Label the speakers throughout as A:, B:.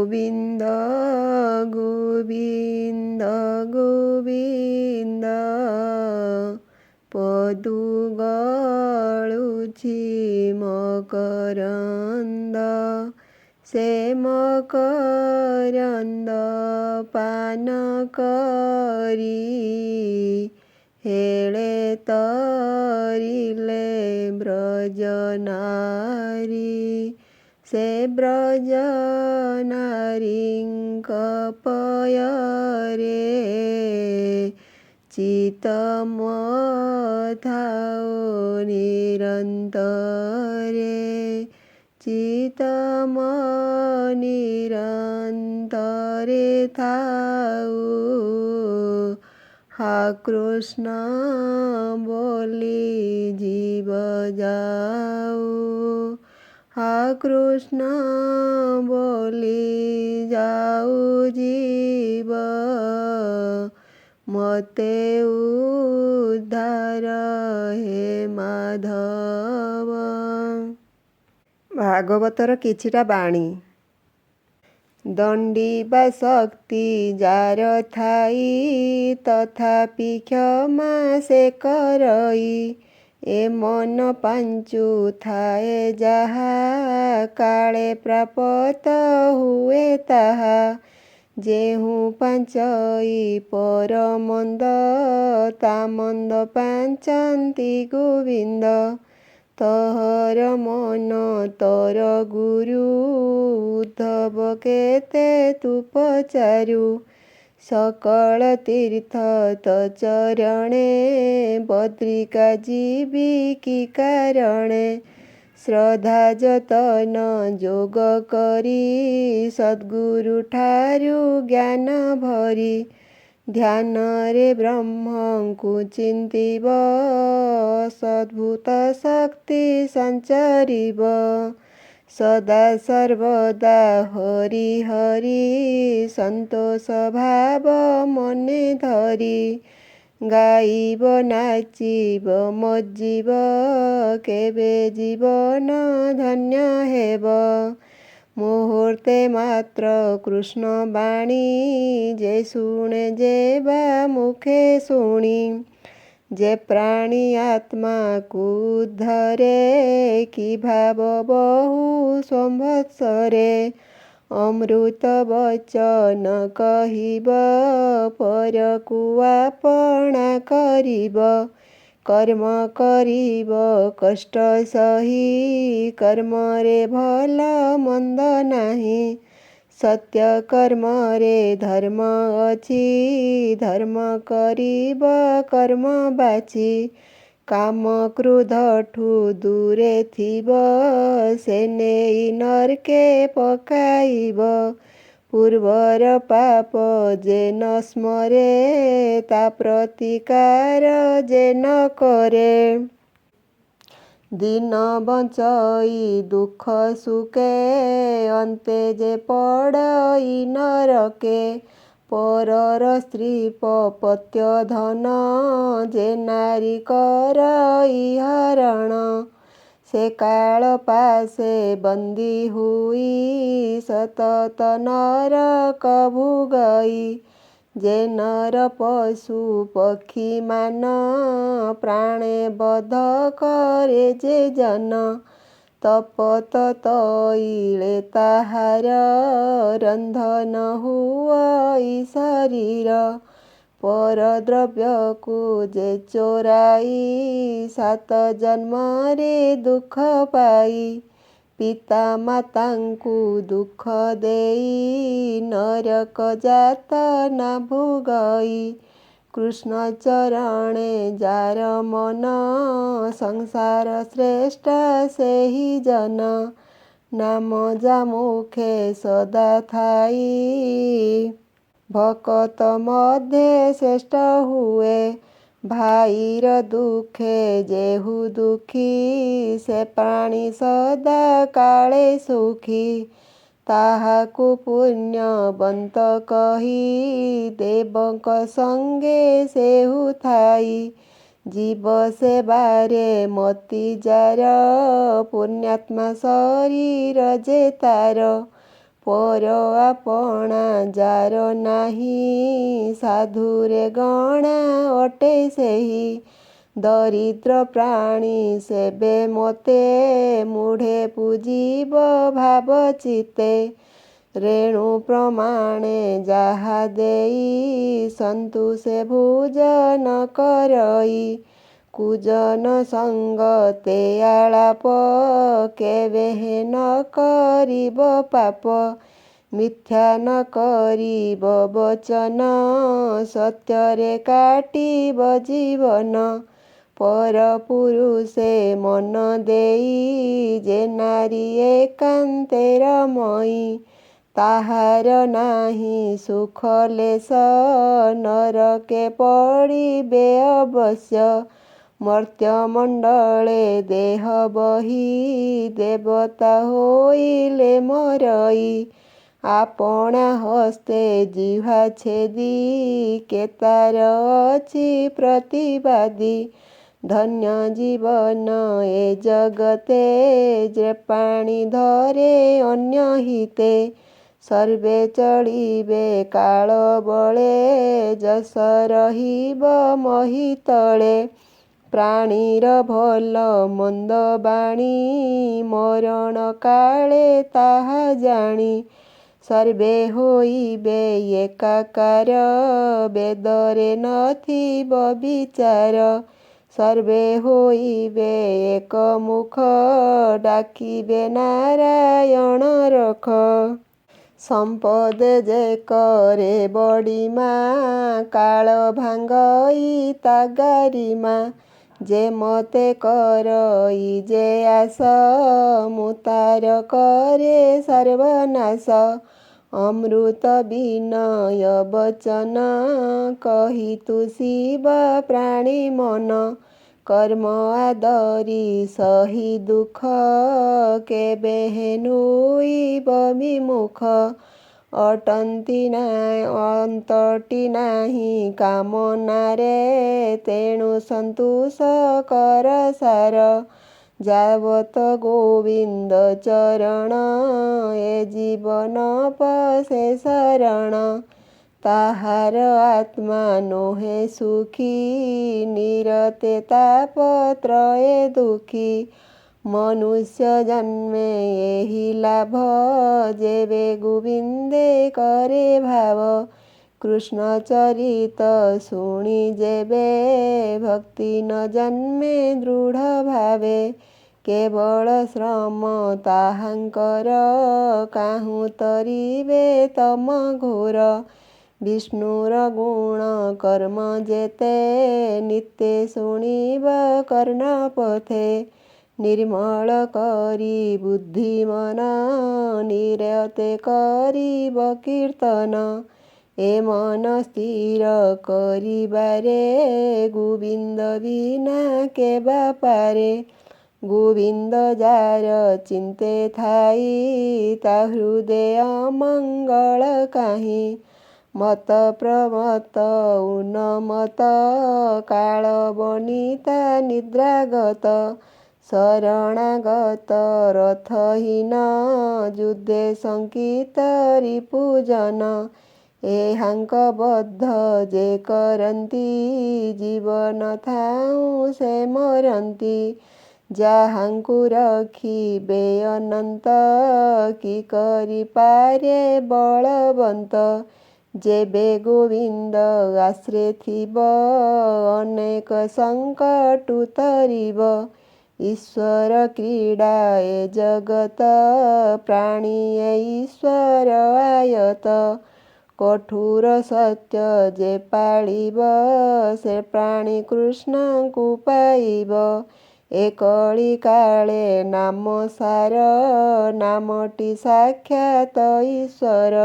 A: ଗୋବିନ୍ଦ ଗୋବିନ୍ଦ ଗୋବିନ୍ଦ ପଦୁ ଗଳୁଛି ମକରନ୍ଦ ସେ ମକରନ୍ଦ ପାନ କରି ହେଳେ ତରିଲେ ବ୍ରଜନାରୀ ସେ ବ୍ରଜନାରୀଙ୍କ ପୟରେ ଚିତ ମଥାଉ ନିରନ୍ତରେ ଚିତ ନିରନ୍ତରେ ଥାଉ हा କୃଷ୍ଣ ବୋଲି ଜୀବ ଯାଉ हा କୃଷ୍ଣ ବୋଲି ଯାଉ ଜୀବ ମୋତେ ଉଦ୍ଧାର ହେ ମାଧବ। ଭାଗବତର କିଛିଟା ବାଣୀ। ଦଣ୍ଡିବା ଶକ୍ତି ଯାର ଥାଇ ତଥାପି କ୍ଷମା ସେ କରଇ ଏ ମନ ପାଞ୍ଚୁ ଥାଏ ଯାହା କାଳେ ପ୍ରାପତ ହୁଏ ତାହା ଯେହୁ ପାଞ୍ଚଇ ପର ମନ୍ଦ ତା ମନ୍ଦ ପାଞ୍ଚନ୍ତି ଗୋବିନ୍ଦ ତୋହର ମନ ତୋର ଗୁରୁ ଉଦ୍ଧବ କେତେ ତୁ ପଚାରୁ ସକଳ ତୀର୍ଥ ତ ଚରଣେ ବଦ୍ରିକା ଯିବି କି କାରଣେ ଶ୍ରଦ୍ଧା ଯତନ ଯୋଗ କରି ସଦ୍ଗୁରୁ ଠାରୁ ଜ୍ଞାନ ଭରି ଧ୍ୟାନରେ ବ୍ରହ୍ମଙ୍କୁ ଚିନ୍ତିବ ସଦ୍ଭୂତ ଶକ୍ତି ସଞ୍ଚରିବ ସଦା ସର୍ବଦା ହରି ହରି ସନ୍ତୋଷ ଭାବ ମନେ ଧରି ଗାଇବ ନାଚିବ ମଜିବ କେବେ ଜୀବନ ଧନ୍ୟ ହେବ ମୁହୂର୍ତ୍ତେ ମାତ୍ର କୃଷ୍ଣ ବାଣୀ ଯେ ଶୁଣେ ଯେ ବା ମୁଖେ ଶୁଣି ଯେ ପ୍ରାଣୀ ଆତ୍ମାକୁ ଧରେ କି ଭାବ ବହୁ ସମ୍ବତ୍ସରେ ଅମୃତ ବଚନ କହିବ ପରକୁ ଆପଣା କରିବ କର୍ମ କରିବ କଷ୍ଟ ସହି କର୍ମରେ ଭଲ ମନ୍ଦ ନାହିଁ ସତ୍ୟ କର୍ମରେ ଧର୍ମ ଅଛି ଧର୍ମ କରିବ କର୍ମ ବାଛି କାମ କ୍ରୋଧଠୁ ଦୂରେ ଥିବ ସେ ନେଇ ନର୍କେ ପକାଇବ ପୂର୍ବର ପାପ ଯେ ନ ସ୍ମରେ ତା ପ୍ରତିକାର ଯେ ନ କରେ ଦିନ ବଞ୍ଚଇ ଦୁଃଖ ସୁଖେ ଅନ୍ତେ ଯେ ପଡ଼ଇ ନରକେ ପରର ସ୍ତ୍ରୀ ପତ୍ୟ ଧନ ଯେ ନାରୀ କରଇ ହରଣ ସେ କାଳ ପାଶେ ବନ୍ଦୀ ହୁଇ ସତତ ନରକ ଭୁଗଇ ଯେ ନର ପଶୁ ପକ୍ଷୀ ମାନ ପ୍ରାଣେ ବଧ କରେ ଯେ ଜନ ତପତ ତୈଳେ ତାହାର ରନ୍ଧନ ହୁଅଇ ଶରୀର ପରଦ୍ରବ୍ୟକୁ ଯେ ଚୋରାଇ ସାତ ଜନ୍ମରେ ଦୁଃଖ ପାଇ ପିତା ମାତାଙ୍କୁ ଦୁଃଖ ଦେଇ ନରକ ଯାତନା ଭୋଗଇ କୃଷ୍ଣ ଚରଣେ ଯାର ମନ ସଂସାର ଶ୍ରେଷ୍ଠ ସେହି ଜନ ନାମ ଯା ମୁଖେ ସଦା ଥାଇ ଭକତ ମଧ୍ୟେ ଶ୍ରେଷ୍ଠ ହୁଏ ଭାଇର ଦୁଃଖେ ଯେହୁ ଦୁଃଖୀ ସେ ପ୍ରାଣୀ ସଦା କାଳେ ସୁଖୀ ତାହାକୁ ପୁଣ୍ୟବନ୍ତ କହି ଦେବଙ୍କ ସଙ୍ଗେ ସେହୁ ଥାଇ ଜୀବ ସେବାରେ ମତି ଯାର ପୁଣ୍ୟାତ୍ମା ଶରୀର ଯେ ତାର ପର ଆପଣା ଯାର ନାହିଁ ସାଧୁରେ ଗଣା ଅଟେ ସେହି। ଦରିଦ୍ର ପ୍ରାଣୀ ସେବେ ମୋତେ ମୁଢ଼େ ପୂଜିବ ଭାବ ଚିତ୍ତେ। ରେଣୁ ପ୍ରମାଣେ ଯାହା ଦେଇ ସନ୍ତୋଷେ ଭୋଜନ କରଇ। କୁଜନ ସଙ୍ଗ ତେ ଆଳାପ କେବେହେଁ ନ କରିବ ପାପ। ମିଥ୍ୟା ନ କରିବ ବଚନ ସତ୍ୟରେ କାଟିବ ଜୀବନ। ପର ପୁରୁଷେ ମନ ଦେଇ ଯେ ନାରୀ ଏକାନ୍ତେ ରମଇ। ତାହାର ନାହିଁ ସୁଖ ଲେଶ ନରକେ ପଡ଼ିବେ ଅବଶ୍ୟ। ମର୍ତ୍ତ୍ୟମଣ୍ଡଳେ ଦେହ ବହି ଦେବତା ହୋଇଲେ ମରଇ। ଆପଣା ହସ୍ତେ ଜିହ୍ୱା ଛେଦି କେତାର ଅଛି ପ୍ରତିବାଦୀ। ଧନ୍ୟ ଜୀବନ ଏ ଜଗତେ ଯେ ପାଣି ଧରେ ଅନ୍ୟ ହିତେ। ସର୍ବେ ଚଳିବେ କାଳ ବଳେ ଯଶ ରହିବ ମହି ତଳେ। ପ୍ରାଣୀର ଭଲ ମନ୍ଦ ବାଣୀ ମରଣ କାଳେ ତାହା ଜାଣି। ସର୍ବେ ହୋଇବେ ଏକାକାର ବେଦରେ ନଥିବ ବିଚାର। ସର୍ବେ ହୋଇବେ ଏକମୁଖ ଡାକିବେ ନାରାୟଣ ରଖ। ସମ୍ପଦେ ଯେ କରେ ବଡ଼ିମା କାଳ ଭାଙ୍ଗଇ ତା ଗାରିମା। ଯେ ମତେ କରଇ ଯେ ଆସ ମୁଁ ତାର କରେ ସର୍ବନାଶ। ଅମୃତ ବିନୟ ବଚନ କହି ତୁଷିବ ପ୍ରାଣୀ ମନ। କର୍ମ ଆଦରି ସହି ଦୁଃଖ କେବେହେଁ ନୋଇବ ବିମୁଖ। ଅନ୍ତଟି ନାହିଁ କାମନାରେ ତେଣୁ ସନ୍ତୋଷ କର ସାର। ଯାବତ ଗୋବିନ୍ଦ ଚରଣ ଏ ଜୀବନ ପଶେ ଶରଣ। ତାହାର ଆତ୍ମା ନୋହେ ସୁଖୀ ନିରତେ ତାପତ୍ରୟେ ଦୁଃଖୀ। ମନୁଷ୍ୟ ଜନ୍ମେ ଏହି ଲାଭ ଯେବେ ଗୋବିନ୍ଦେ କରେ ଭାବ। କୃଷ୍ଣ ଚରିତ ଶୁଣି ଯେବେ ଭକ୍ତି ନ ଜନ୍ମେ ଦୃଢ଼ ଭାବେ। କେବଳ ଶ୍ରମ ତାହାଙ୍କର କାହୁଁ ତରିବେ ତମ ଘୋର। ବିଷ୍ଣୁର ଗୁଣ କର୍ମ ଯେତେ ନିତ୍ୟେ ଶୁଣିବ କର୍ଣ୍ଣପଥେ। ନିର୍ମଳ କରି ବୁଦ୍ଧି ମନ ନିରତେ କରିବ କୀର୍ତ୍ତନ। ଏ ମନ ସ୍ଥିର କରିବାରେ ଗୋବିନ୍ଦ ବିନା କେବା ପାରେ। ଗୋବିନ୍ଦ ଯାର ଚିନ୍ତେ ଥାଇ ତା ହୃଦେ ଅମଙ୍ଗଳ କାହିଁ। ମତ ପ୍ରମତ୍ତ ଉନ୍ମତ୍ତ କାଳ ବନିତା ନିଦ୍ରାଗତ। ଶରଣାଗତ ରଥହୀନ ଯୁଦ୍ଧେ ଶଙ୍କିତ ରିପୁଜନ। ଏହାଙ୍କ ବଦ୍ଧ ଯେ କରନ୍ତି ଜୀବନ ଥାଉଁ ସେ ମରନ୍ତି। ଯାହାଙ୍କୁ ରଖିବେ ଅନନ୍ତ କି କରିପାରେ ବଳବନ୍ତ। ଯେବେ ଗୋବିନ୍ଦ ଆଶ୍ରେ ଥିବ ଅନେକ ସଙ୍କଟ ତରିବ। ଈଶ୍ୱର କ୍ରୀଡ଼ା ଏ ଜଗତ ପ୍ରାଣୀ ଏ ଈଶ୍ୱର ଆୟତ। କଠୋର ସତ୍ୟ ଯେ ପାଳିବ ସେ ପ୍ରାଣୀ କୃଷ୍ଣଙ୍କୁ ପାଇବ। ଏ କଳି କାଳେ ନାମ ସାର ନାମଟି ସାକ୍ଷାତ ଈଶ୍ୱର।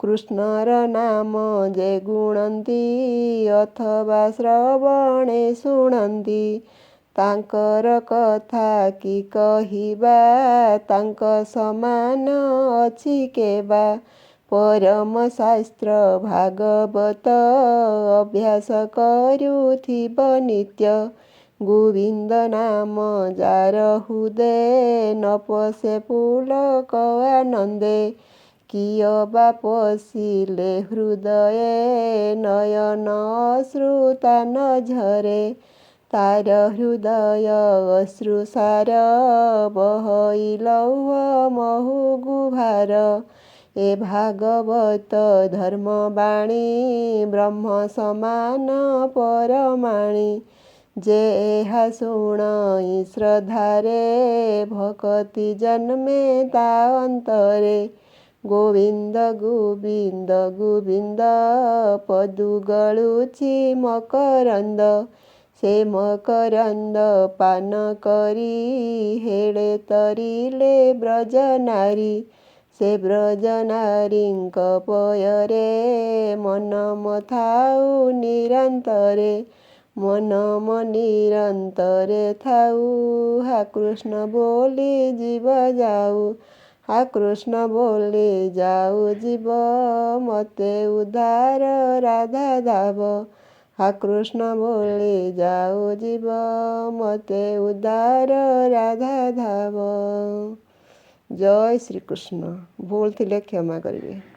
A: କୃଷ୍ଣର ନାମ ଯେ ଗୁଣନ୍ତି ଅଥବା ଶ୍ରବଣେ ଶୁଣନ୍ତି। ତାଙ୍କର କଥା କି କହିବା ତାଙ୍କ ସମାନ ଅଛି କେବା। ପରମ ଶାସ୍ତ୍ର ଭାଗବତ ଅଭ୍ୟାସ କରୁଥିବ ନିତ୍ୟ। ଗୋବିନ୍ଦ ନାମ ଯାର ହୃଦେ ନ ପଶେ ପୁଲକ ଆନନ୍ଦେ। କିଏ ବା ପଶିଲେ ହୃଦୟେ ନୟନ ଅଶ୍ରୁତା ନ ଝରେ ତାର ହୃଦୟ ଅଶ୍ରୁସାର ବହଇ ଲୌହ ମହୁ ଗୁଭାର ଏ ଭାଗବତ ଧର୍ମବାଣୀ ବ୍ରହ୍ମ ସମାନ ପରମାଣୀ ଯେ ଏହା ଶୁଣଇ ଶ୍ରଦ୍ଧାରେ ଭକତି ଜନ୍ମେ ତା ଅନ୍ତରେ ଗୋବିନ୍ଦ ଗୋବିନ୍ଦ ଗୋବିନ୍ଦ ପଦୁ ଗଳୁଛି ମକରନ୍ଦ ସେ ମକରନ୍ଦ ପାନ କରି ହେଳେ ତରିଲେ ବ୍ରଜନାରୀ ସେ ବ୍ରଜନାରୀଙ୍କ ପୟରେ ମନ ମଥାଉ ନିରନ୍ତରେ ମନ ନିରନ୍ତରେ ଥାଉ ହା କୃଷ୍ଣ ବୋଲି ଯିବ ଯାଉ ହା କୃଷ୍ଣ ବୋଲି ଯାଉ ଯିବ ମୋତେ ଉଦ୍ଧାର ରାଧା ଧାବ ହା କୃଷ୍ଣ ବୋଲି ଯାଉ ଯିବ ମୋତେ ଉଦ୍ଧାର ରାଧା ଧାବ। ଜୟ ଶ୍ରୀକୃଷ୍ଣ। ଭୁଲ ଥିଲେ କ୍ଷମା କରିବେ।